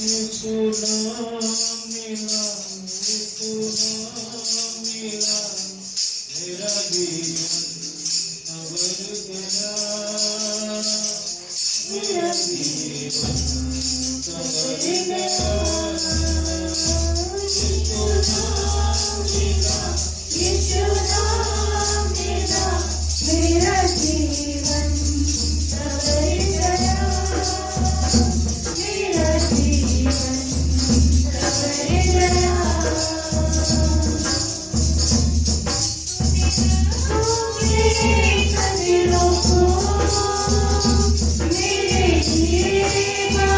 यीशु नाम मिला, यीशु नाम मिला, मेरा जीवन संवर गया, मेरा जीवन संवर गया। यीशु नाम मिला, यीशु नाम मिला, मेरा जीवन संवर गया, मेरा जीवन संवर गया। मेरे दिलों को मेरे जीवन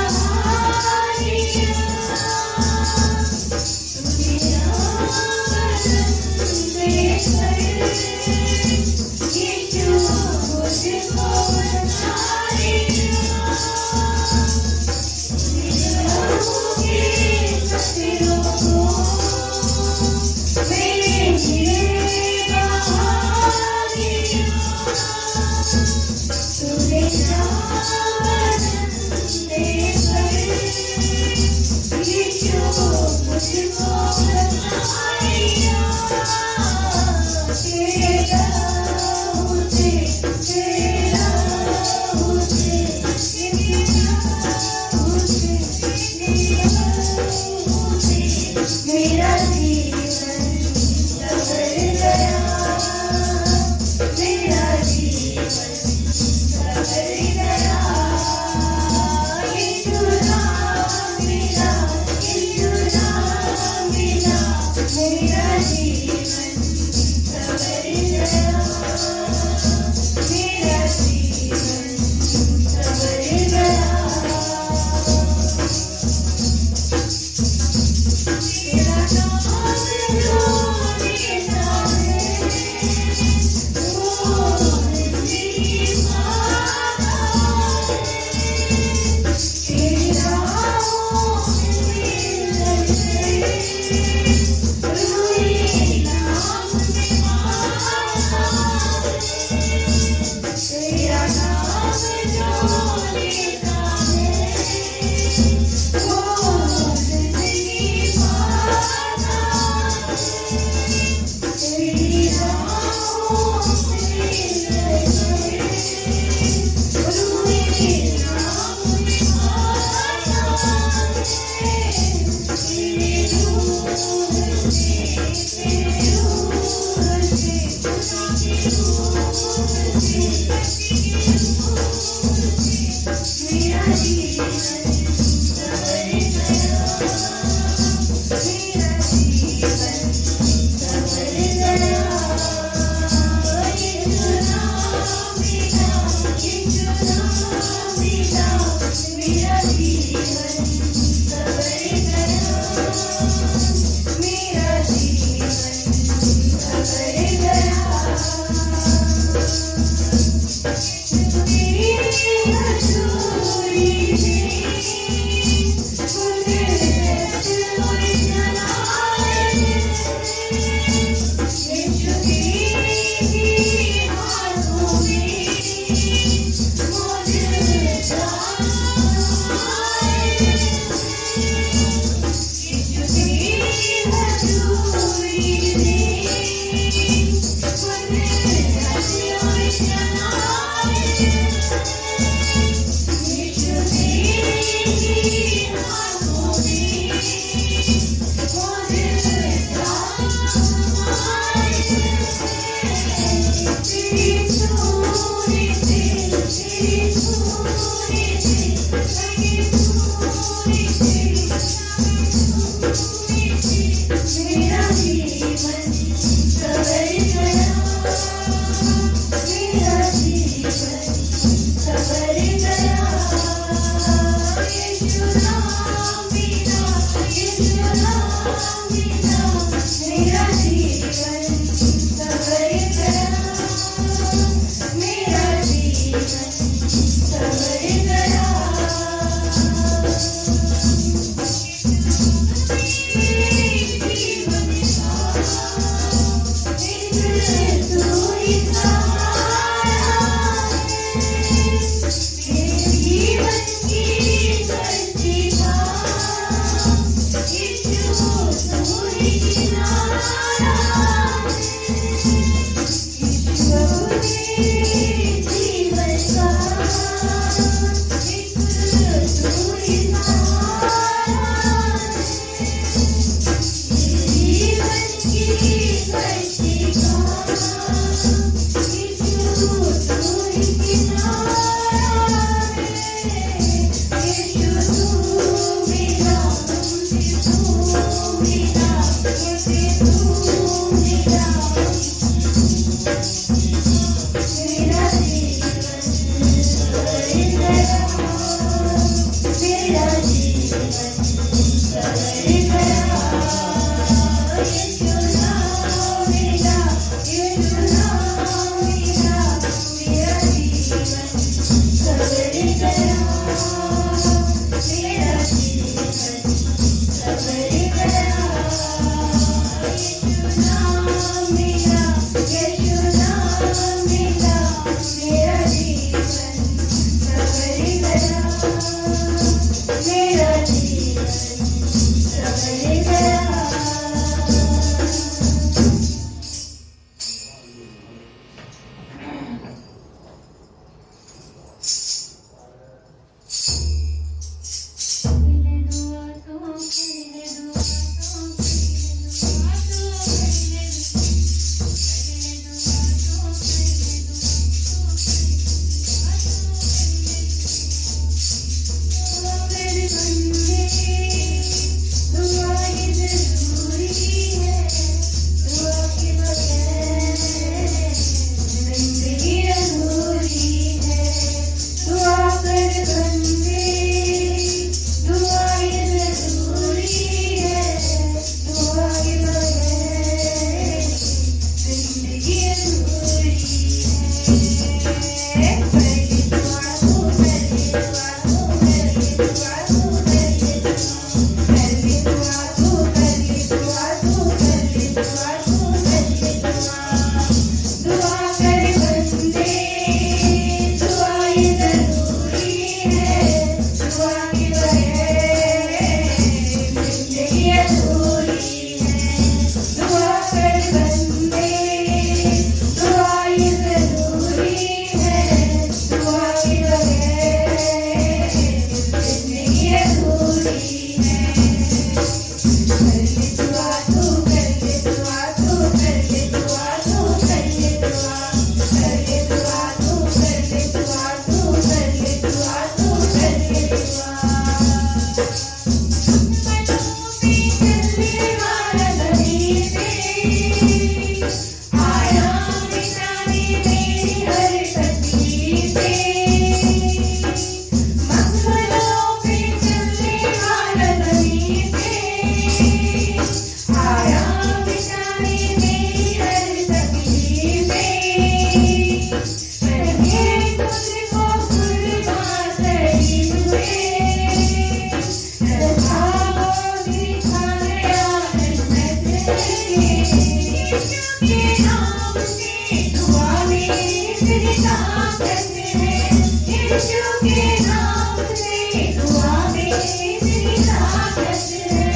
के नाम से दुआ में इतनी ताकत है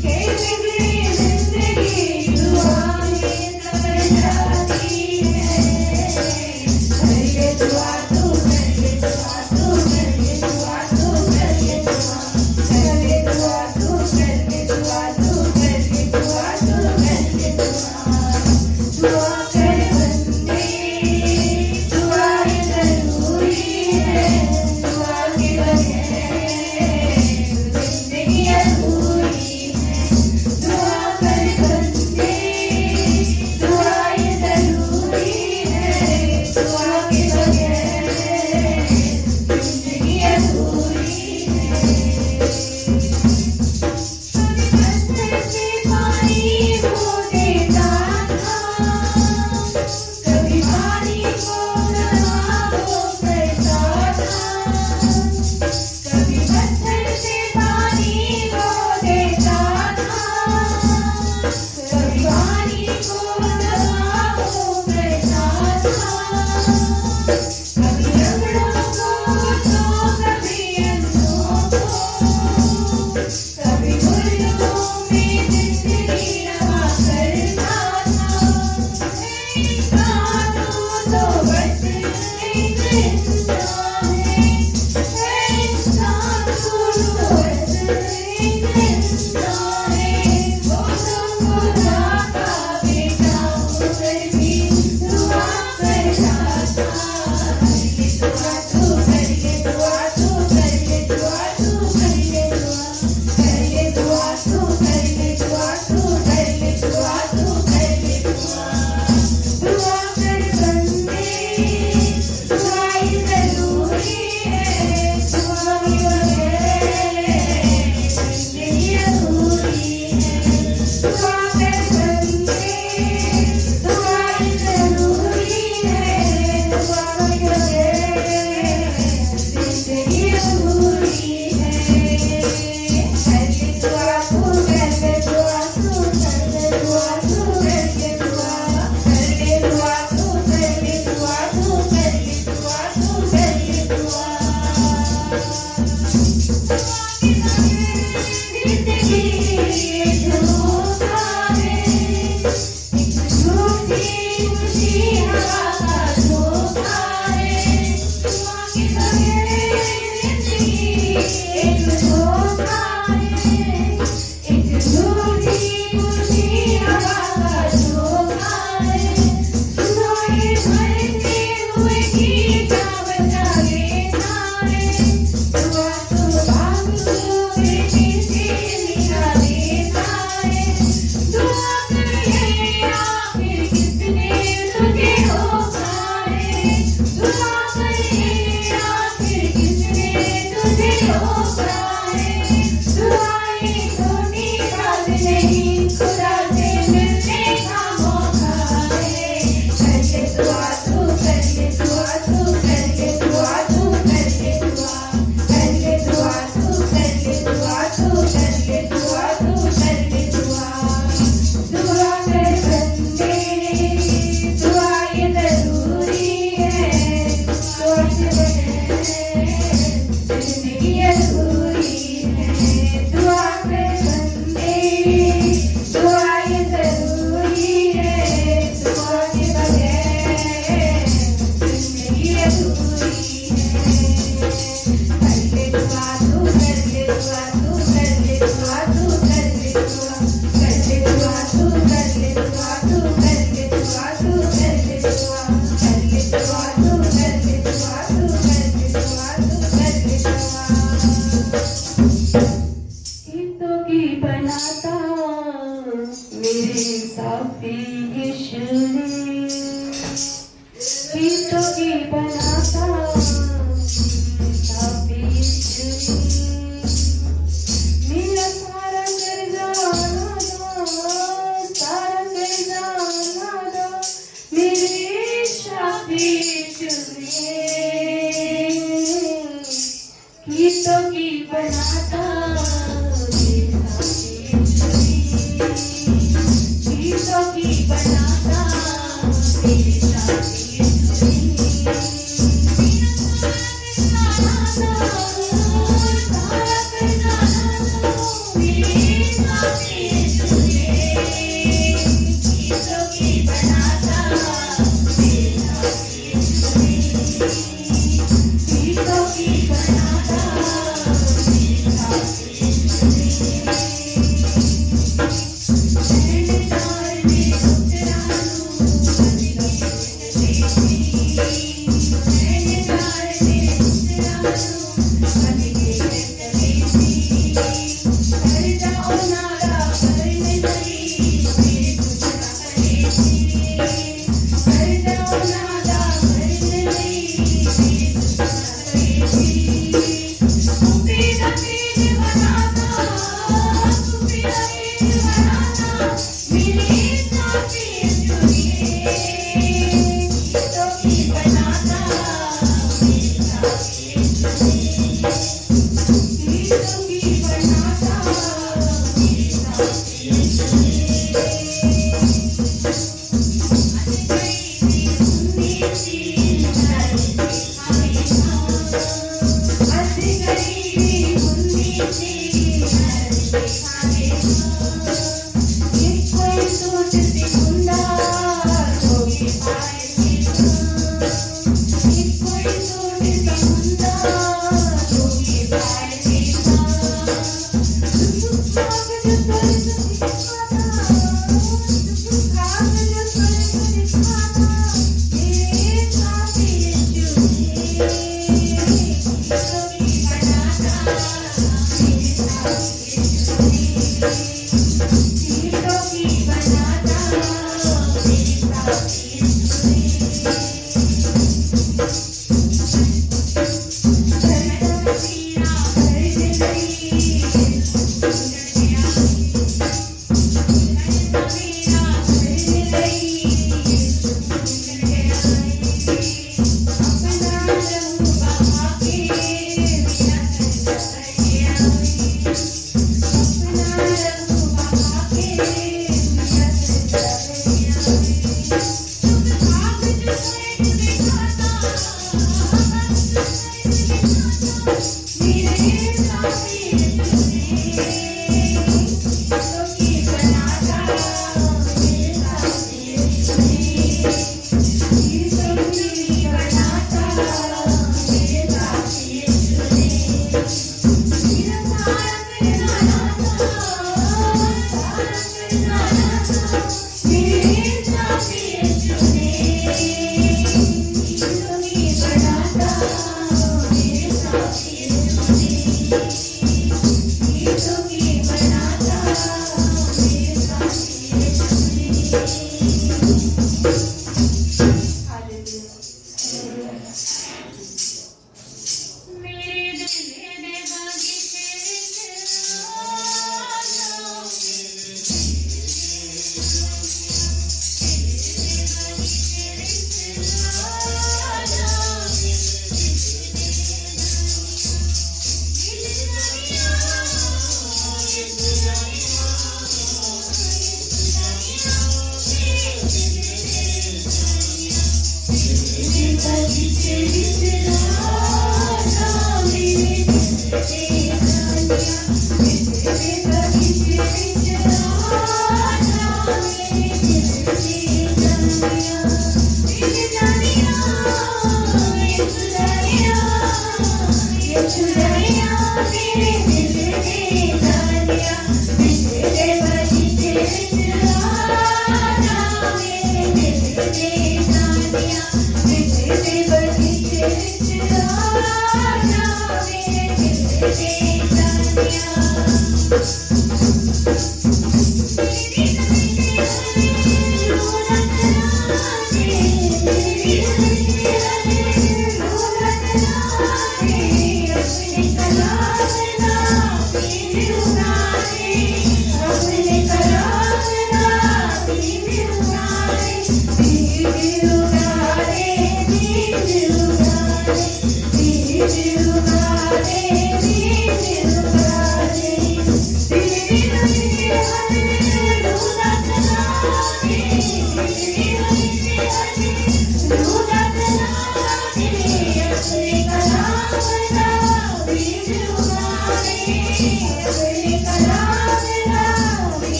कि बिगड़ी जिंदगी दुआ में संवर जाती है। कर ले दुआ तू, कर ले दुआ तू, कर ले दुआ तू, कर ले दुआ, कर ले दुआ तू, कर ले दुआ तू, कर ले दुआ तू, कर ले दुआ। दुआ कर बंदे, दुआ ज़रूरी है, दुआ के बगैर जिंदगी अधूरी है। दुआ कर बंदे, दुआ ज़रूरी है, दुआ के बगैर जिंदगी अधूरी है। पत्थर से पानी वो देता था, कभी पानी को नवा वो करता था। कभी पत्थर से पानी वो देता था, कभी पानी को नवा वो करता था। कभी लंगड़ों को तो कभी अंधों को, कभी मुर्दों में जिंदगी नवा करता था। इंसानों तो बस एक इंसान है, इंसान तो बस एक इंसान है। वो तो खुदा का बेटा होकर भी दुआ करता था। कर ले दुआ तू, कर ले दुआ तू, कर ले दुआ तू, कर ले दुआ, कर ले दुआ तू, कर ले दुआ तू, कर ले दुआ तू, कर ले दुआ। दुआ कर बंदे, दुआ ज़रूरी है, दुआ के बगैर जिंदगी अधूरी है। दुआ कर बंदे, दुआ ज़रूरी है, दुआ के बगैर जिंदगी अधूरी है। कर ले दुआ तू, कर ले दुआ तू, कर ले दुआ तू, कर ले दुआ, कर ले दुआ तू, कर ले दुआ तू, कर ले दुआ तू, कर ले दुआ। जिंदगी एक धोखा है, एक झूठी खुशी हवा का धोखा है। दुआ के बगैर जिंदगी एक धोखा है, एक झूठी खुशी हवा का धोखा है। दुआएं भरते हुए की क्या बचा लेना है। दुआ तो भागो बेटी से मिला देता है। दुआ कर ले आखिर किसने तुझे रोका है। दुआ कर ले आखिर किसने तुझे रोका है। दुआएं छोटी बात नहीं, खुदा से मिलने का मौका है। कर ले दुआ तू, कर ले दुआ तू, कर ले दुआ तू, कर ले दुआ, कर ले दुआ तू, कर ले दुआ तू, कर ले दुआ तू, कर ले दुआ। दुआ कर बंदे, दुआ ज़रूरी है, दुआ के बगैर जिंदगी अधूरी है। दुआ कर बंदे, दुआ ज़रूरी है, दुआ के बगैर जिंदगी अधूरी है। कर ले दुआ तू, कर ले दुआ तू, कर ले दुआ तू, कर ले दुआ, कर ले दुआ तू, कर ले दुआ तू, कर ले दुआ तू, कर ले दुआ, कर ले दुआ तू, कर ले दुआ तू, कर ले दुआ तू, कर ले दुआ। गीतों की बनाता मेरे साफी यीशु ने, गीतों की बनाता मेरे साफी यीशु ने। मेरा सारा कर्जा लादा, सारा कर्जा लादा मेरे साफी यीशु ने। गीतों की बनाता मेरे साफी यीशु ने, गीतों की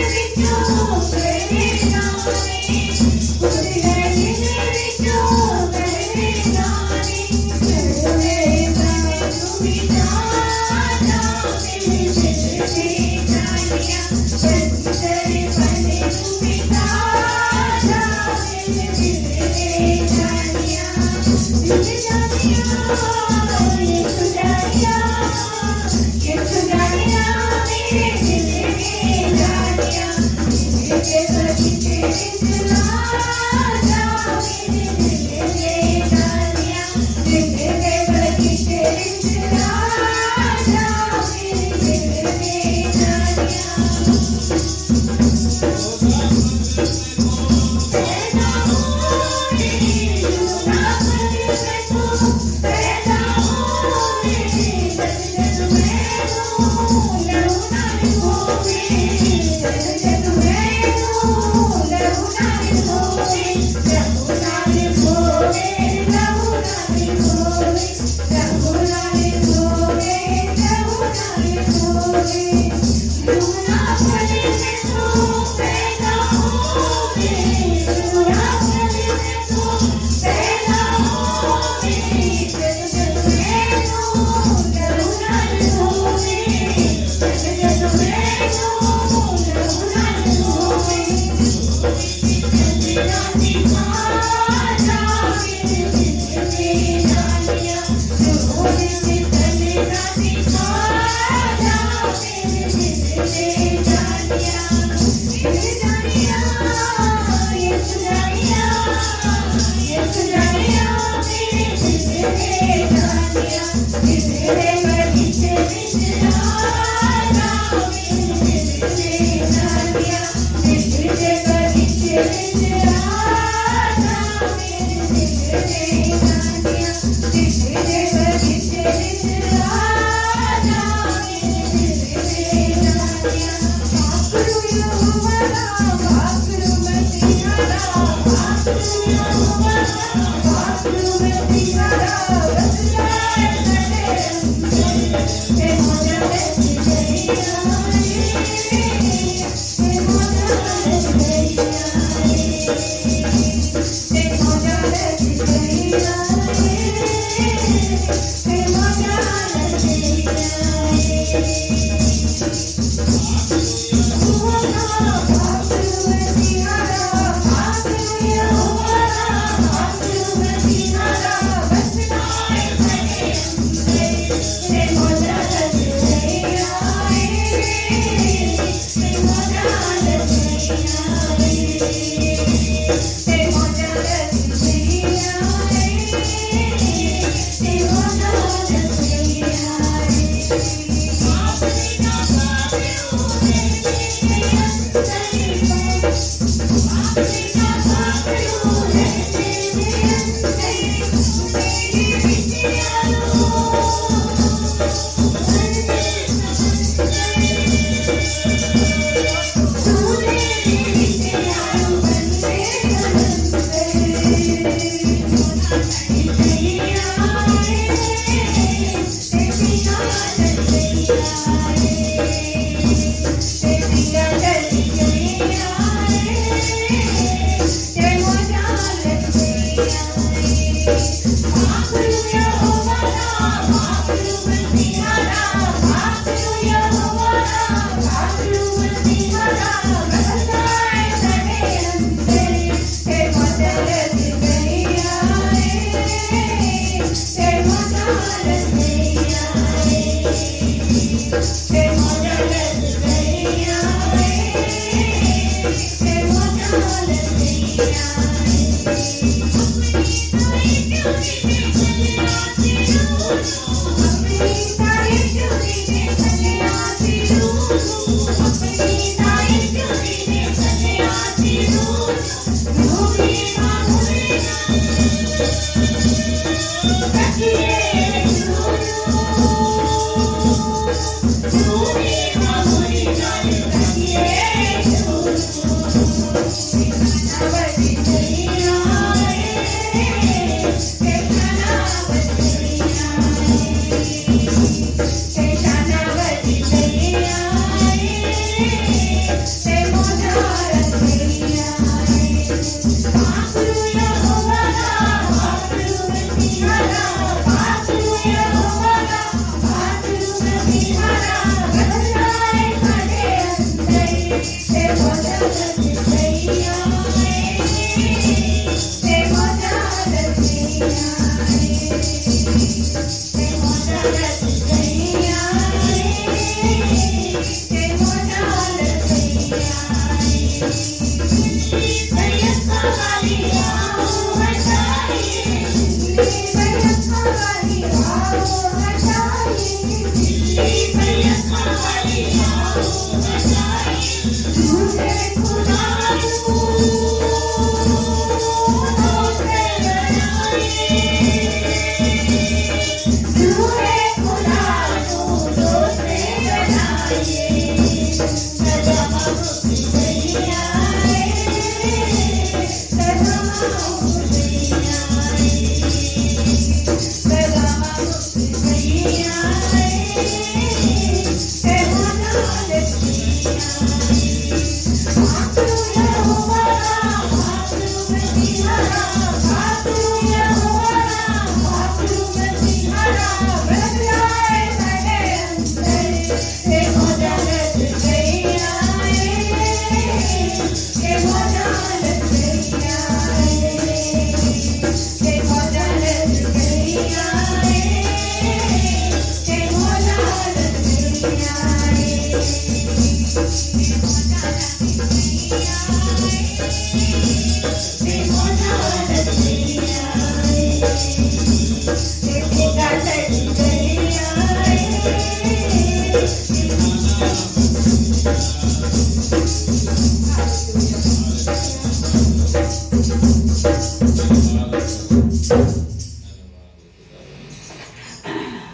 Thank you.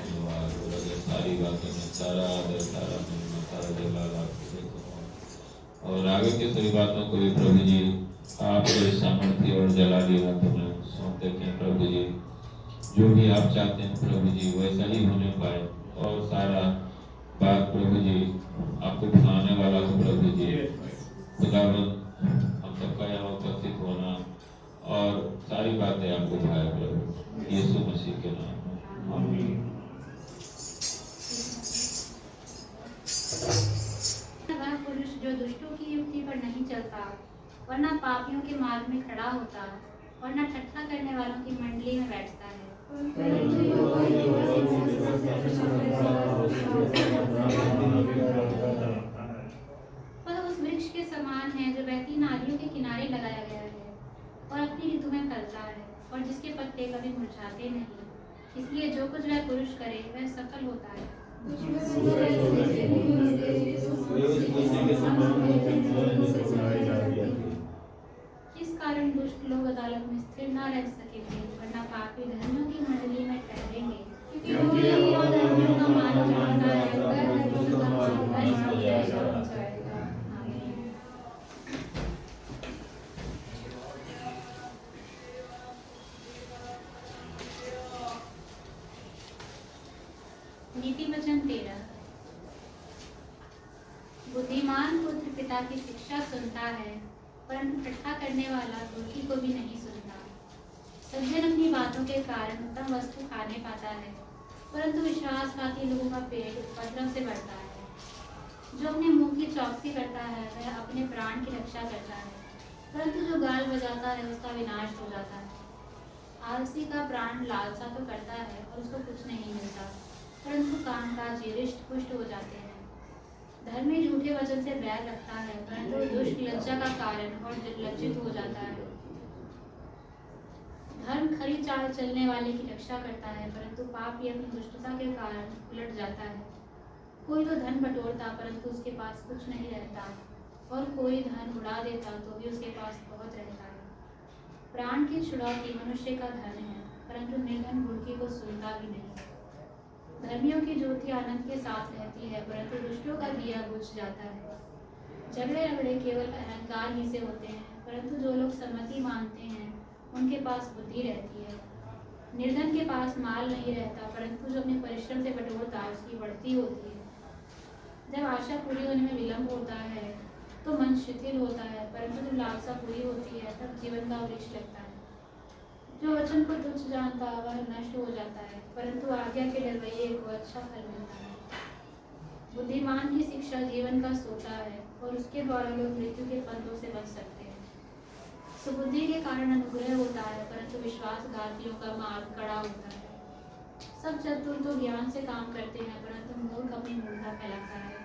सारी बातों में सारा आदर सारा महिमा सारा जलाल आपको देखो और आगे की सारी बातों को भी प्रभु जी आपके सामर्थ्य और जलाली हाथों में सौंप देते हैं प्रभु जी। जो भी आप चाहते हैं प्रभु जी वैसा ही होने पाए और सारा बात प्रभु जी आपको खाने वाला हो प्रभु जी। खुदावंद हम सबका यहाँ उपस्थित होना और सारी बातें आपको भाई प्रभु यीशु मसीह के नाम में आमीन। वह पुरुष जो दुष्टों की युक्ति पर नहीं चलता वरना पापियों के मार्ग में खड़ा होता वरना ठट्ठा करने वालों की मंडली में बैठता है। वह उस वृक्ष के समान है जो बहती नालियों के किनारे लगाया गया है और अपनी ऋतु में फलता है और जिसके पत्ते कभी मुरझाते नहीं। इसलिए जो कुछ वह पुरुष करे वह सफल होता है। इस कारण दुष्ट लोग अदालत में स्थिर न रह सकेंगे वरना पापी धर्मियों की मंडली में ठहरेंगे। क्योंकि वो धर्मियों का मान मानता है वह धर्मियों का मान नहीं जाएगा। आमीन। नीति वचन 13। बुद्धिमान पुत्र पिता की शिक्षा सुनता है परंतु ठट्ठा करने वाला दोषी को भी नहीं सुनता। सज्जन अपनी बातों के कारण उत्तम वस्तु खाने पाता है परंतु विश्वासघाती लोगों का पेट उपद्रव से बढ़ता है। जो अपने मुंह की चौकसी करता है वह अपने प्राण की रक्षा करता है परंतु जो गाल बजाता है उसका विनाश हो जाता है। आलसी का प्राण लालसा तो करता है और उसको कुछ नहीं मिलता परंतु कामकाज रिष्ट पुष्ट हो जाते हैं। धर्मी झूठे वचन से बैर रखता है परंतु दुष्ट लज्जा का कारण और लज्जित हो जाता है। धर्म खरी चाल चलने वाले की रक्षा करता है परंतु पापी अपनी दुष्टता के कारण उलट जाता है। कोई तो धन बटोरता परंतु उसके पास कुछ नहीं रहता और कोई धन उड़ा देता तो भी उसके पास बहुत रहता है। प्राण की छुड़ौती मनुष्य का धन है परंतु निर्धन बुड़की को सुनता भी नहीं। धर्मियों की ज्योति आनंद के साथ रहती है परंतु दुष्टों का दिया बुझ जाता है। झगड़े झगड़े केवल अहंकार ही से होते हैं परंतु जो लोग सम्मति मानते हैं उनके पास बुद्धि रहती है। निर्धन के पास माल नहीं रहता परंतु जो अपने परिश्रम से बटोरता है उसकी बढ़ती होती है। जब आशा पूरी होने में विलंब होता है तो मन शिथिल होता है परंतु जब लालसा पूरी होती है तब जीवन का वृक्ष लगता है। जो वचन को तुच्छ जानता वह नष्ट हो जाता है परंतु आज्ञा के डरवैये को अच्छा फल मिलता है। बुद्धिमान की शिक्षा जीवन का सोता है और उसके द्वारा लोग मृत्यु के फंदों से बच सकते हैं। सुबुद्धि के कारण अनुग्रह होता है, परंतु विश्वासघातियों का मार्ग कड़ा होता है। सब चतुर तो ज्ञान से काम करते हैं, परंतु मूर्ख अपनी मूर्खता फैलाता है।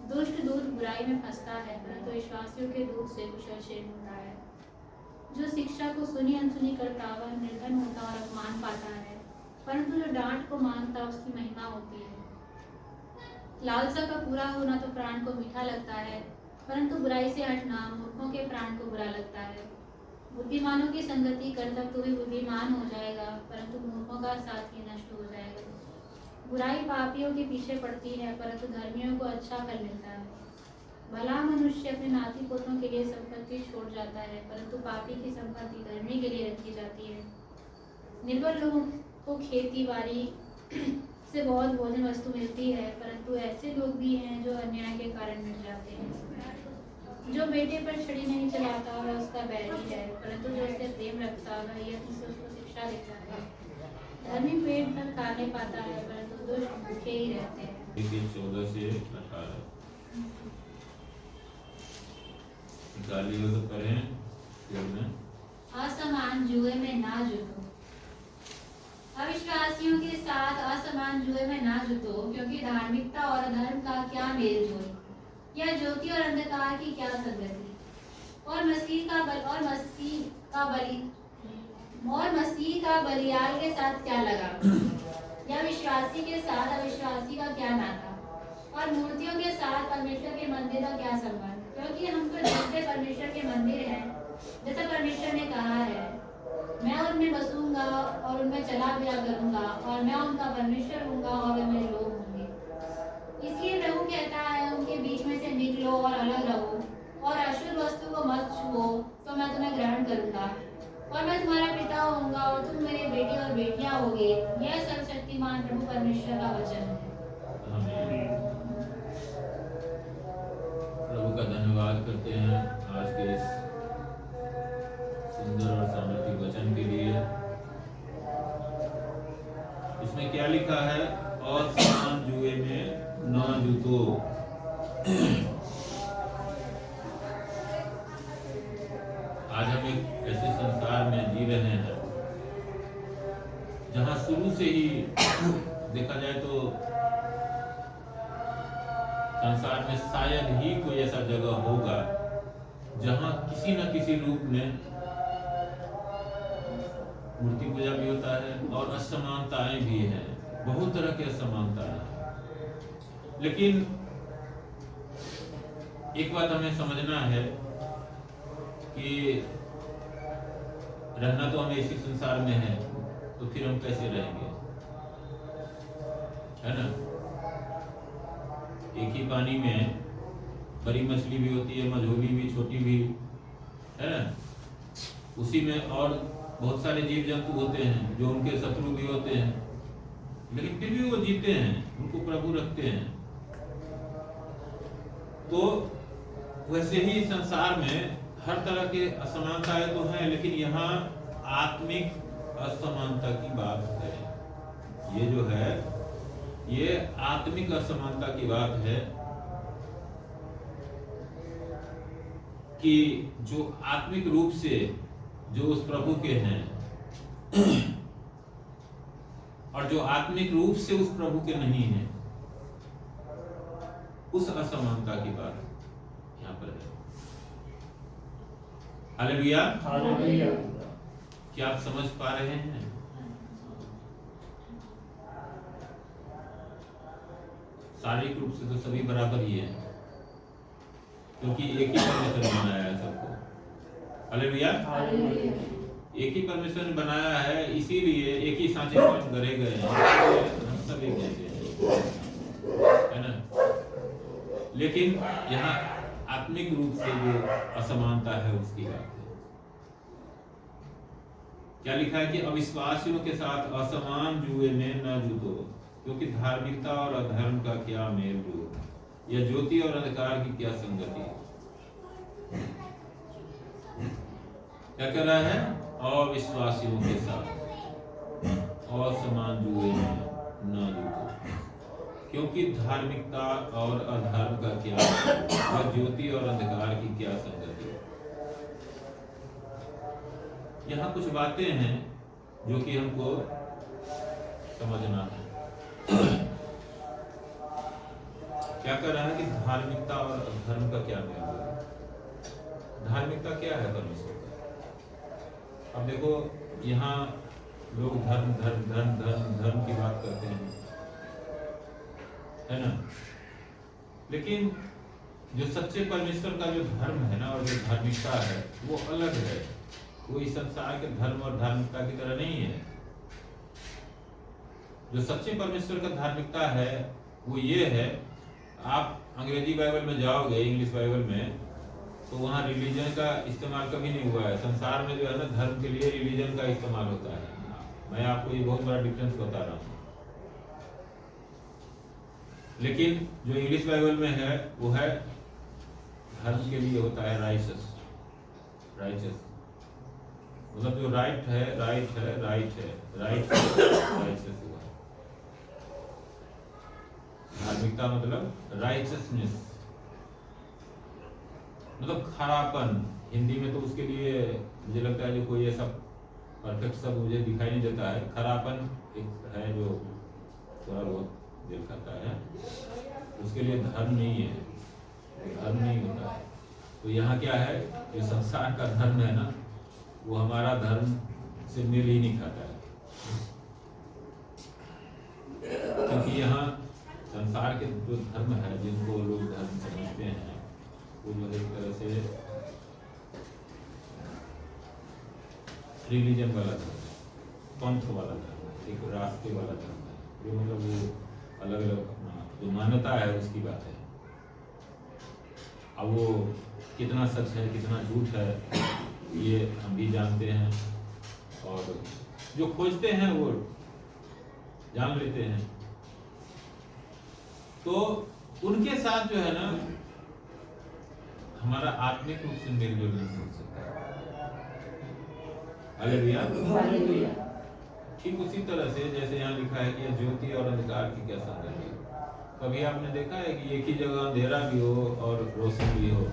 दुष्ट दूत बुराई में फंसता है, परंतु विश्वासियों के दूत से कुशलक्षेम होता है। जो शिक्षा को सुनी अनसुनी करता वह निर्धन होता और अपमान पाता है, परंतु जो डांट को मानता उसकी महिमा होती है। लालसा का पूरा होना तो प्राण को मीठा लगता है, परंतु बुराई से हटना मूर्खों के प्राण को बुरा लगता है। बुद्धिमानों की संगति कर तब तो भी बुद्धिमान हो जाएगा, परंतु मूर्खों का साथ ही नष्ट हो जाएगा। बुराई पापियों के पीछे पड़ती है, परंतु धर्मियों को अच्छा फल मिलता है। भला मनुष्य अपने नाती पोतों के लिए संपत्ति छोड़ जाता है, परंतु पापी की संपत्ति धर्मी के लिए रखी जाती है। निर्बल लोगों को खेती बाड़ी से बहुत भोजन वस्तु मिलती है, परंतु ऐसे लोग भी हैं जो अन्याय के कारण मिट जाते हैं। जो बेटे पर छड़ी नहीं चलाता वह उसका बैरी है, परंतु जो उससे प्रेम रखता वह यत्न से उसको शिक्षा देता है। धर्मी पेट भर खाने पाता है, परंतु दुष्ट भूखे ही रहते हैं। 14 से 18 निकालिए तो करें। असमान जुए में ना जुटो। अविश्वासियों के साथ असमान जुए में ना जुटो, क्योंकि धार्मिकता और अधर्म का क्या मेल जोल, या ज्योति और अंधकार की क्या संगति, और मसीह का बलियाल के साथ क्या लगा, या विश्वासी के साथ अविश्वासी का क्या नाता, और मूर्तियों के साथ परमेश्वर के मंदिर का क्या संबंध, क्योंकि हम तो झूठे परमेश्वर के मंदिर हैं, जैसा परमेश्वर ने कहा है, मैं उनमें बसूंगा और उनमें चला फिरा करूंगा, और मैं उनका परमेश्वर हूंगा और वे मेरे लोग होंगे। इसलिए प्रभु कहता है, उनके बीच में से निकलो और अलग रहो, और अशुद्ध वस्तु को मत छुओ, तो मैं तुम्हें ग्रहण करूंगा, और मैं तुम्हारा पिता होऊंगा और तुम मेरे बेटे और बेटियां होगे। यह सर्वशक्तिमान प्रभु परमेश्वर का वचन है। प्रभु का धन्यवाद करते हैं आज के इस सुंदर और सामर्थ्य वचन के लिए। इसमें क्या लिखा है? और समान जुए में न जुटो। आज हम एक ऐसे संसार में जी रहे हैं जहां शुरू से ही देखा जाए तो संसार में शायद ही कोई ऐसा जगह होगा जहां किसी न किसी रूप में मूर्ति पूजा भी होता है और असमानताएं भी हैं, बहुत तरह की असमानताएं हैं। लेकिन एक बात हमें समझना है कि रहना तो हमें इसी संसार में है, तो फिर हम कैसे रहेंगे, है ना? एक ही पानी में बड़ी मछली भी होती है, मझोली भी, छोटी भी, है ना? उसी में और बहुत सारे जीव जंतु होते हैं जो उनके शत्रु भी होते हैं, लेकिन फिर भी वो जीते हैं, उनको प्रभु रखते हैं। तो वैसे ही संसार में हर तरह के असमानताएं तो हैं, लेकिन यहाँ आत्मिक असमानता की बात है। ये जो है ये आत्मिक असमानता की बात है कि जो आत्मिक रूप से जो उस प्रभु के हैं और जो आत्मिक रूप से उस प्रभु के नहीं हैं, उस असमानता की बात यहाँ पर है। हालेलुया। हालेलुया। क्या आप समझ पा रहे हैं? शारीरिक रूप से तो सभी बराबर ही है, क्योंकि एक ही परमेश्वर ने बनाया है सबको। हालेलुया। एक ही परमेश्वर ने बनाया है, इसीलिए एक ही सांचे में हम गड़े गए हैं, हम सब एक जैसे हैं, है ना? लेकिन यहाँ आत्मिक रूप से जो असमानता है उसकी बात है। क्या लिखा है कि अविश्वासियों के साथ असमान जुए में न जुटो, क्योंकि धार्मिकता और अधर्म का क्या मेल जोल, या ज्योति और अंधकार की क्या संगति। क्या कर रहा है? अविश्वासियों के साथ असमान जुए में न जुटो। क्योंकि धार्मिकता और अधर्म का क्या, और ज्योति और अंधकार की क्या संगति। यहाँ कुछ बातें हैं जो कि हमको समझना है। क्या कर रहा है कि धार्मिकता और अधर्म का क्या मेल है। धार्मिकता क्या है परमेश्वर का। अब देखो यहाँ लोग धर्म धर्म धर्म धर्म धर्म की बात करते हैं, है ना, लेकिन जो सच्चे परमेश्वर का जो धर्म है ना और जो धार्मिकता है वो अलग है। वो इस संसार के धर्म और धार्मिकता की तरह नहीं है। जो सच्चे परमेश्वर का धार्मिकता है वो ये है, आप अंग्रेजी बाइबल में जाओगे, इंग्लिश बाइबल में, तो वहाँ रिलीजन का इस्तेमाल कभी नहीं हुआ है। संसार में जो है ना धर्म के लिए रिलीजन का इस्तेमाल होता है। मैं आपको ये बहुत बड़ा डिफरेंस बता रहा हूँ। लेकिन जो इंग्लिश बाइबल में है वो है धर्म के लिए होता है राइचस। राइचस मतलब जो राइट है, राइट है, राइट है, राइट राइचस हुआ। धार्मिकता मतलब राइचसनेस, मतलब खरापन। हिंदी में तो उसके लिए मुझे लगता है जो कोई ऐसा परफेक्ट शब्द मुझे दिखाई नहीं देता है। खरापन एक है जो थोड़ा बहुत दिल करता है, उसके लिए धर्म नहीं है, धर्म नहीं होता है। तो यहाँ क्या है, जो संसार का धर्म है ना वो हमारा धर्म से मेल ही नहीं खाता है। क्योंकि यहाँ संसार के जो धर्म है, जिनको लोग धर्म समझते हैं, वो जो एक तरह से रिलीजन वाला धर्म है, पंथ वाला धर्म है, एक रास्ते वाला धर्म है, जो मतलब वो अलग अलग अपना जो मान्यता है उसकी बात है। अब वो कितना सच है कितना झूठ है ये हम भी जानते हैं, और जो खोजते हैं वो जान लेते हैं। तो उनके साथ जो है ना हमारा आत्मिक रूप से मेल जोल नहीं हो सकता। हालेलुया। ठीक उसी तरह से जैसे यहाँ लिखा है कि ज्योति और अंधकार की क्या संगति। कभी आपने देखा है कि एक ही जगह अंधेरा भी हो और रोशनी भी हो।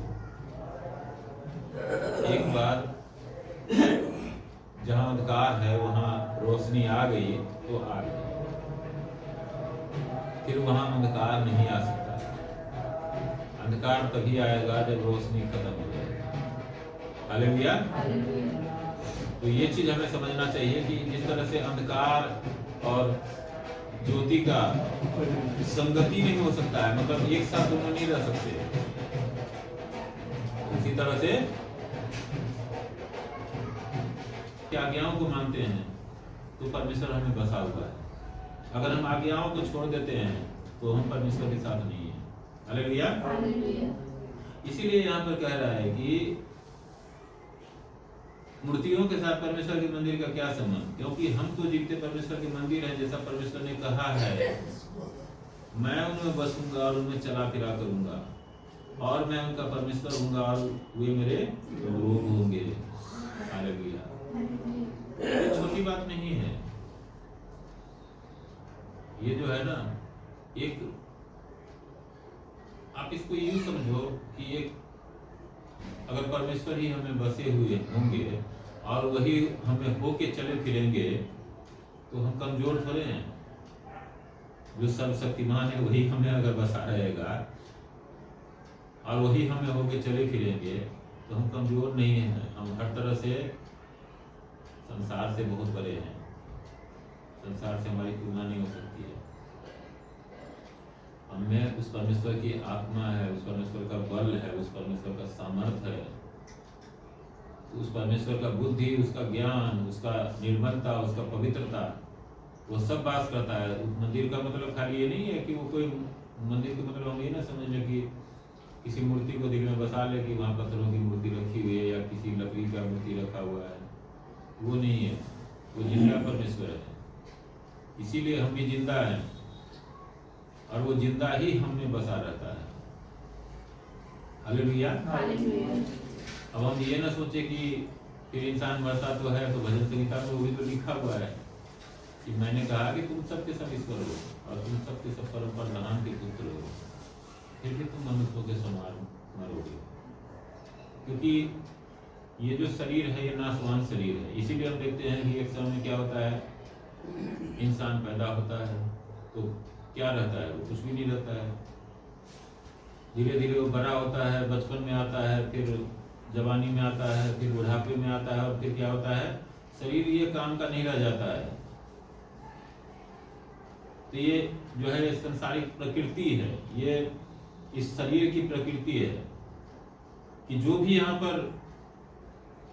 एक बार जहाँ अंधकार है वहाँ रोशनी आ गई तो आ गई, फिर वहाँ अंधकार नहीं आ सकता। अंधकार तभी आएगा जब रोशनी खत्म हो जाएगी। हालेलुया। तो ये चीज हमें समझना चाहिए कि जिस तरह से अंधकार और ज्योति का संगति नहीं हो सकता है, मतलब एक साथ दोनों नहीं रह सकते, इसी तरह से आज्ञाओं को मानते हैं तो परमेश्वर हमें बसा हुआ है। अगर हम आज्ञाओं को छोड़ देते हैं तो हम परमेश्वर के साथ नहीं है। हालेलुया। इसीलिए यहाँ पर कह रहा है कि मूर्तियों के साथ परमेश्वर के मंदिर का क्या संबंध, क्योंकि हम तो जीवते परमेश्वर के मंदिर हैं। जैसा परमेश्वर ने कहा है, मैं उनमें बसूंगा और उनमें चला फिरा करूंगा और मैं उनका परमेश्वर हूंगा और वे मेरे लोग होंगे। हालेलुया। ये छोटी बात नहीं है। ये जो है ना, एक आप इसको यूं समझो कि एक अगर परमेश्वर ही हमें बसे हुए होंगे और वही हमें होके चले फिरेंगे तो हम कमजोर थोड़े हैं। जो सर्वशक्तिमान है वही हमें अगर बसा रहेगा और वही हमें होके चले फिरेंगे तो हम कमजोर नहीं हैं। हम हर तरह से संसार से बहुत बड़े हैं। संसार से हमारी तुलना नहीं हो सकती है। हमें उस परमेश्वर की आत्मा है, उस परमेश्वर का बल है, उस परमेश्वर का सामर्थ्य है, उस परमेश्वर का बुद्धि, उसका ज्ञान, उसका निर्मलता, उसका पवित्रता, वो सब बात करता है। उस मंदिर का मतलब खाली ये नहीं है कि वो कोई मंदिर का मतलब हम ये ना समझ लें कि किसी मूर्ति को दिल में बसा ले कि वहाँ पत्थरों की मूर्ति रखी हुई है या किसी लकड़ी का मूर्ति रखा हुआ है। वो नहीं है, वो जिंदा परमेश्वर है। इसीलिए हम भी जिंदा हैं और वो जिंदा ही हम में बसा रहता है। हालेलुया। अब हम ये ना सोचे कि फिर इंसान मरता तो है, तो भजन संहिता में वो भी तो लिखा हुआ है कि मैंने कहा कि तुम सबके सब ईश्वर हो। और तुम सबके सब परम प्रधान के पुत्र हो, फिर भी तुम मनुष्यों के समान मरोगे, क्योंकि ये जो शरीर है ये नाशवान शरीर है। इसीलिए हम देखते हैं कि एक समय में क्या होता है, इंसान पैदा होता है तो क्या रहता है, वो कुछ भी नहीं रहता है। धीरे धीरे वो बड़ा होता है, बचपन में आता है, फिर जवानी में आता है, फिर बुढ़ापे में आता है, और फिर क्या होता है, शरीर ये काम का नहीं रह जाता है। तो ये जो है संसारिक प्रकृति है, ये इस शरीर की प्रकृति है कि जो भी यहाँ पर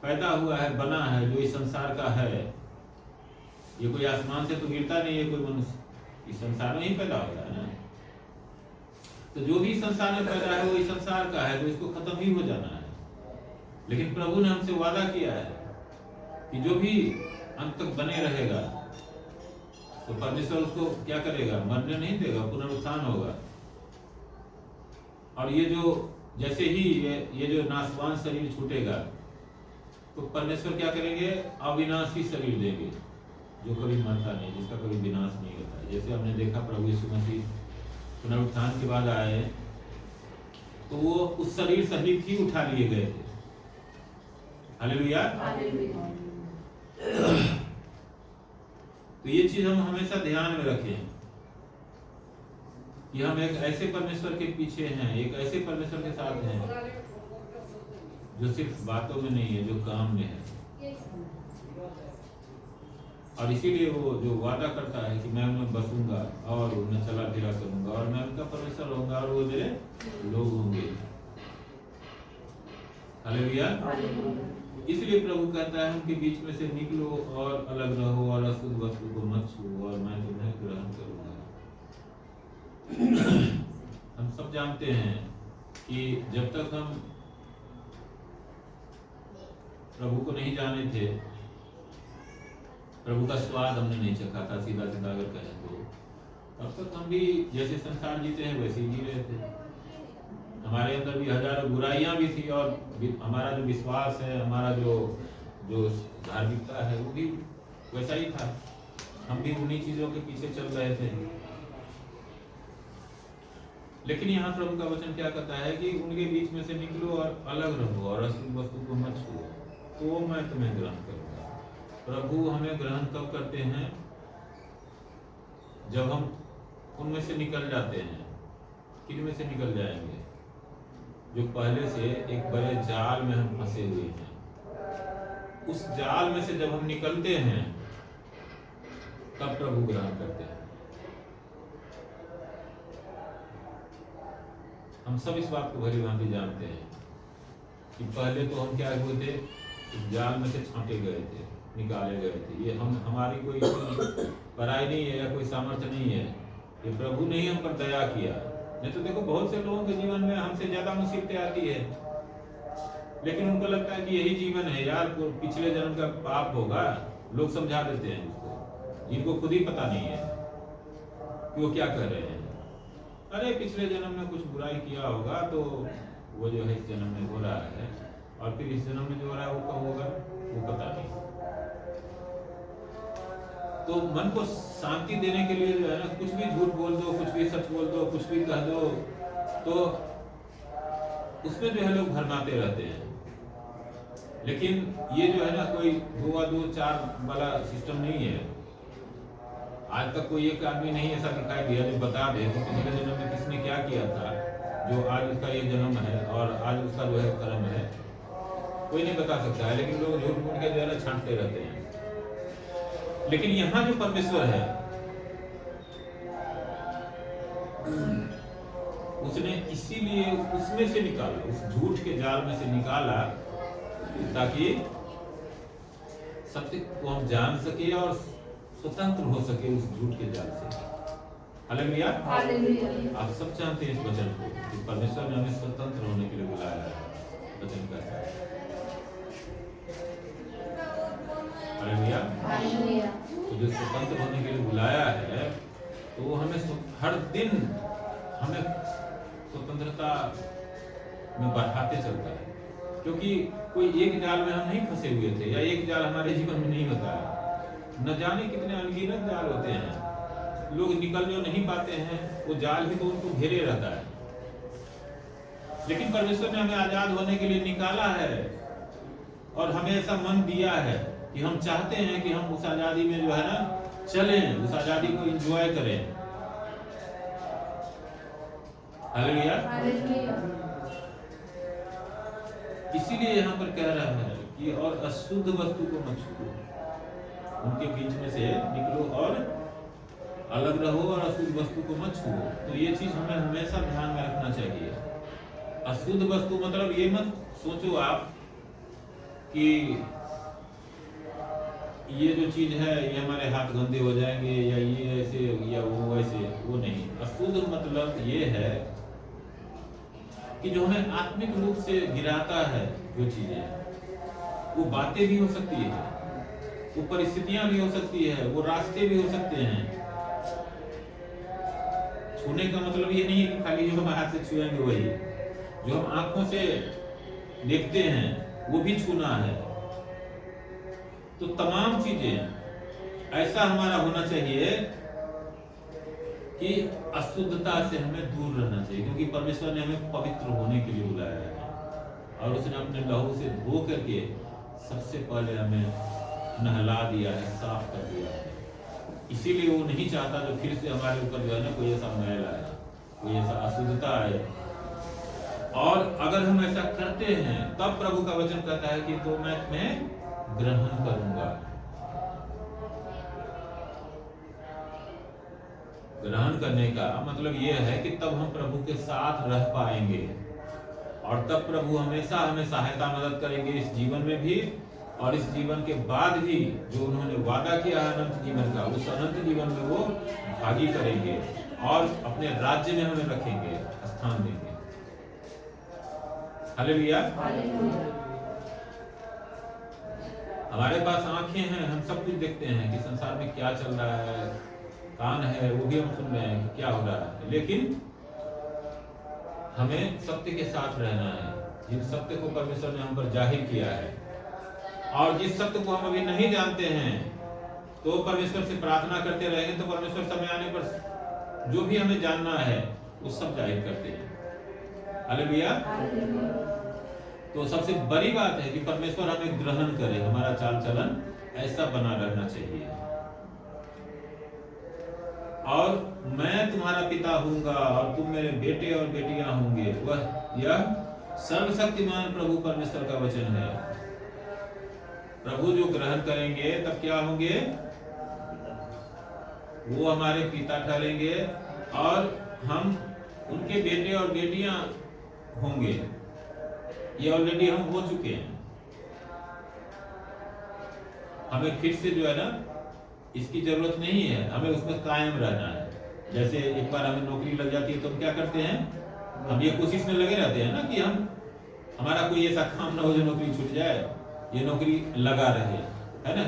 पैदा हुआ है, बना है, जो इस संसार का है, ये कोई आसमान से तो गिरता नहीं है कोई मनुष्य, इस संसार में ही पैदा होता है ना। तो जो भी संसार में पैदा है वो इस संसार का है, तो इसको खत्म ही हो जाना है। लेकिन प्रभु ने हमसे वादा किया है कि जो भी अंत तक बने रहेगा तो परमेश्वर उसको क्या करेगा, मरने नहीं देगा, पुनरुत्थान होगा। और ये जो जैसे ही ये जो नाशवान शरीर छूटेगा तो परमेश्वर क्या करेंगे, अविनाशी शरीर देंगे, जो कभी मरता नहीं, जिसका कभी विनाश नहीं होता। जैसे हमने देखा प्रभु यीशु मसीह पुनरुत्थान के बाद आए तो वो उस शरीर सहित ही उठा लिए गए थे। हालेलुया। तो ये चीज हम हमेशा ध्यान में रखें कि हम एक ऐसे परमेश्वर के पीछे हैं, एक ऐसे परमेश्वर के साथ हैं जो सिर्फ बातों में नहीं है, जो काम में है। और इसीलिए वो जो वादा करता है कि मैं उनमें बसूंगा और उन्हें चला फिरा करूंगा और मैं उनका परमेश्वर होऊंगा और वो मेरे लोग होंगे। हालेलुया। इसलिए प्रभु कहता है उनके बीच में से निकलो और अलग रहो और अशुद्ध वस्तु को मत छुओ और मैं तुम्हें ग्रहण करूंगा। हम सब जानते हैं कि जब तक हम प्रभु को नहीं जाने थे, प्रभु का स्वाद हमने नहीं चखा था, सीधा सीधा अगर कहें तो, तब तक हम भी जैसे संसार जीते हैं वैसे ही जी रहे थे। हमारे अंदर भी हजारों बुराइयां भी थी और हमारा जो विश्वास है, हमारा जो धार्मिकता है वो भी वैसा ही था। हम भी उन्हीं चीजों के पीछे चल रहे थे। लेकिन यहाँ प्रभु का वचन क्या कहता है कि उनके बीच में से निकलो और अलग रहो और अशुद्ध वस्तु को मत छुओ, तो मैं तुम्हें ग्रहण करूंगा। प्रभु हमें ग्रहण कब करते हैं, जब हम उनमें से निकल जाते हैं। किन में से निकल जाएंगे, जो पहले से एक बड़े जाल में हम फंसे हुए हैं। उस जाल में से जब हम निकलते हैं तब प्रभु ग्रहण करते हैं। हम सब इस बात को भली भांति जानते हैं कि पहले तो हम क्या हुए थे, इस जाल में से छांटे गए थे, निकाले गए थे। ये हमारी कोई पराई नहीं है या कोई सामर्थ्य नहीं है, ये प्रभु ने ही हम पर दया किया। नहीं तो देखो बहुत से लोगों के जीवन में हमसे ज्यादा मुसीबतें आती है, लेकिन उनको लगता है कि यही जीवन है यार, पिछले जन्म का पाप होगा। लोग समझा देते हैं उसको, जिनको खुद ही पता नहीं है कि वो क्या कर रहे हैं। अरे पिछले जन्म में कुछ बुराई किया होगा तो वो जो है इस जन्म में हो रहा है, और फिर इस जन्म में जो हो रहा है वो कब होगा वो पता नहीं। तो मन को शांति देने के लिए जो है ना, कुछ भी झूठ बोल दो, कुछ भी सच बोल दो, कुछ भी कह दो, तो उसमें जो है लोग भरमाते रहते हैं। लेकिन ये जो है ना, कोई 2-2-4 वाला सिस्टम नहीं है। आज तक कोई एक आदमी नहीं ऐसा दिखाई दिया जो बता दे कि पिछले जन्म में किसने क्या किया था, जो आज उसका ये जन्म है और आज उसका जो है कर्म है। कोई नहीं बता सकता है, लेकिन लोग झूठ मूठ के जो है ना छांटते रहते हैं। लेकिन यहाँ जो परमेश्वर है उसने इसीलिए उसमें से निकाला, उस झूठ के जाल में से निकाला, ताकि सत्य को हम जान सके और स्वतंत्र हो सके उस झूठ के जाल से। हालेलुया। आप सब जानते हैं इस वचन को कि परमेश्वर ने हमें स्वतंत्र होने के लिए बुलाया है। वचन का हालेलुया। तो जो स्वतंत्र होने के लिए बुलाया है तो वो हमें हर दिन हमें स्वतंत्रता में बढ़ाते चलता है, क्योंकि कोई एक जाल में हम नहीं फंसे हुए थे, या एक जाल हमारे जीवन में नहीं होता है। न जाने कितने अनगिनत जाल होते हैं, लोग निकल जो नहीं पाते हैं, वो जाल भी तो उनको घेरे रहता है। लेकिन परमेश्वर ने हमें आजाद होने के लिए निकाला है और हमें ऐसा मन दिया है कि हम चाहते हैं कि हम उस आजादी में जो है ना चलें, उस आजादी को एंजॉय करें। हालेलुया। इसीलिए यहाँ पर कह रहा है कि और अशुद्ध वस्तु को मत छुओ, उनके बीच में से निकलो और अलग रहो और अशुद्ध वस्तु को मत छुओ। तो ये चीज हमें हमेशा ध्यान में रखना चाहिए। अशुद्ध वस्तु मतलब ये मत सोचो आप कि ये जो चीज है ये हमारे हाथ गंदे हो जाएंगे या ये ऐसे या वो वैसे, वो नहीं। अशुद्ध मतलब ये है कि जो हमें आत्मिक रूप से गिराता है, जो चीजें, वो बातें भी हो सकती है, वो परिस्थितियां भी हो सकती है, वो रास्ते भी हो सकते हैं। छूने का मतलब ये नहीं है कि खाली जो हम हाथ से छुएंगे वही, जो हम आंखों से देखते हैं वो भी छूना है। तो तमाम चीजें ऐसा हमारा होना चाहिए कि अशुद्धता से हमें दूर रहना चाहिए, क्योंकि परमेश्वर ने हमें पवित्र होने के लिए बुलाया है और उसने अपने लहू से धो करके सबसे पहले हमें नहला दिया है, साफ कर दिया है। इसीलिए वो नहीं चाहता जो फिर से हमारे ऊपर जो है ना कोई ऐसा मैल आए, कोई ऐसा अशुद्धता आए। और अगर हम ऐसा करते हैं तब प्रभु का वचन कहता है कि तो मैं ग्रहण करूंगा। ग्रहण करने का मतलब यह है कि तब हम प्रभु के साथ रह पाएंगे और तब प्रभु हमेशा हमें सहायता मदद करेंगे इस जीवन में भी और इस जीवन के बाद भी। जो उन्होंने वादा किया है अनंत जीवन का, उस अनंत जीवन में वो भागी करेंगे और अपने राज्य में हमें रखेंगे, स्थान देंगे। हालेलुया। हमारे पास आंखें हैं, हम सब कुछ देखते हैं कि संसार में क्या चल रहा है, कान है वो भी हम सुन रहे हैं कि क्या हो रहा है, लेकिन हमें सत्य के साथ रहना है। जिस सत्य को परमेश्वर ने हम पर जाहिर किया है और जिस सत्य को हम अभी नहीं जानते हैं, तो परमेश्वर से प्रार्थना करते रहेंगे तो परमेश्वर समय आने पर जो भी हमें जानना है वो सब जाहिर करते हैं। हालेलुया। तो सबसे बड़ी बात है कि परमेश्वर हमें ग्रहण करे, हमारा चाल चलन ऐसा बना रहना चाहिए। और मैं तुम्हारा पिता हूंगा और तुम मेरे बेटे और बेटियां होंगे, वह यह सर्वशक्तिमान प्रभु परमेश्वर का वचन है। प्रभु जो ग्रहण करेंगे तब क्या होंगे, वो हमारे पिता ठहरेंगे और हम उनके बेटे और बेटियां होंगे। ये ऑलरेडी हम हो चुके हैं। हमें फिर से जो है ना इसकी जरूरत नहीं है, हमें उसमें कायम रहना है। जैसे एक बार हमें नौकरी लग जाती है तो हम क्या करते हैं, हम ये कोशिश में लगे रहते हैं ना कि हमारा कोई ऐसा काम ना हो जो नौकरी छूट जाए, ये नौकरी लगा रहे, है ना।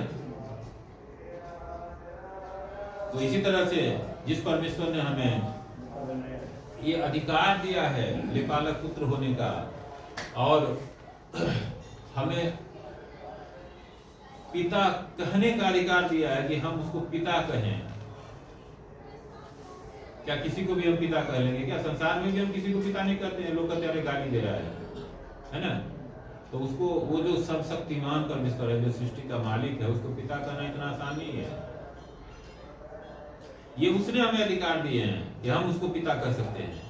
तो इसी तरह से जिस परमेश्वर ने हमें ये अधिकार दिया है लेपालक पुत्र होने का और हमें पिता कहने का अधिकार दिया है कि हम उसको पिता कहें। क्या किसी को भी हम पिता कह लेंगे क्या? संसार में भी हम किसी को पिता नहीं कहते हैं, लोग कहते हैं गाली दे रहा है ना। तो उसको वो जो सर्वशक्तिमान परमेश्वर है, जो सृष्टि का मालिक है, उसको पिता कहना इतना आसान नहीं है। ये उसने हमें अधिकार दिए हैं कि हम उसको पिता कह सकते हैं।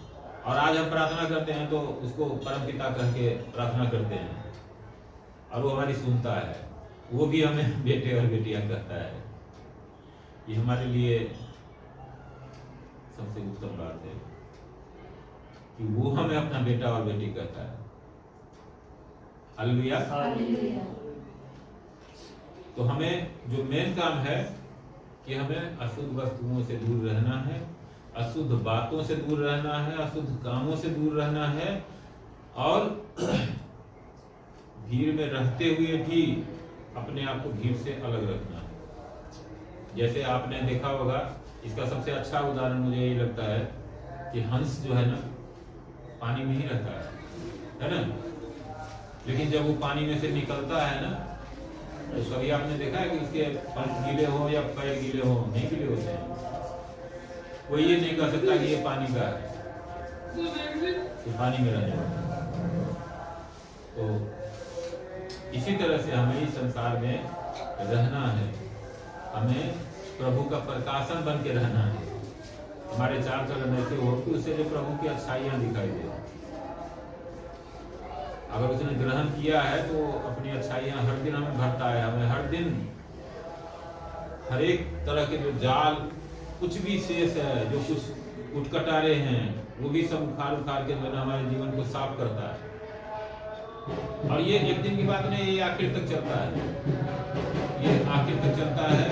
और आज हम प्रार्थना करते हैं तो उसको परम पिता कह के प्रार्थना करते हैं और वो हमारी सुनता है, वो भी हमें बेटे और बेटियां कहता है। ये हमारे लिए सबसे उत्तम बात है कि वो हमें अपना बेटा और बेटी कहता है। हालेलुया। तो हमें जो मेन काम है कि हमें अशुद्ध वस्तुओं से दूर रहना है, अशुद्ध बातों से दूर रहना है, अशुद्ध कामों से दूर रहना है और भीड़ में रहते हुए भी अपने आप को भीड़ से अलग रखना है। जैसे आपने देखा होगा, इसका सबसे अच्छा उदाहरण मुझे यही लगता है कि हंस जो है ना पानी में ही रहता है ना, लेकिन जब वो पानी में से निकलता है ना तो कभी आपने देखा है कि उसके पंख गीले हो या पैर गीले हो? नहीं गीले होते हैं। वो ये नहीं कह सकता कि ये पानी का है, ये पानी में रहने वाला है। तो इसी तरह से हमें इस संसार में रहना है, हमें प्रभु का प्रकाशन बन के रहना है। हमारे चार चरण ऐसे हो कि उससे जो प्रभु की अच्छाइयाँ दिखाई दे। अगर उसने ग्रहण किया है तो अपनी अच्छाइयाँ हर दिन हमें भरता है। हमें हर दिन हर एक तरह के जो जाल कुछ भी शेष है, जो कुछ उठकटारे हैं, वो भी सब उखाड़ के जो है हमारे जीवन को साफ करता है। और ये एक दिन की बात नहीं, ये आखिर तक चलता है, ये आखिर तक चलता है।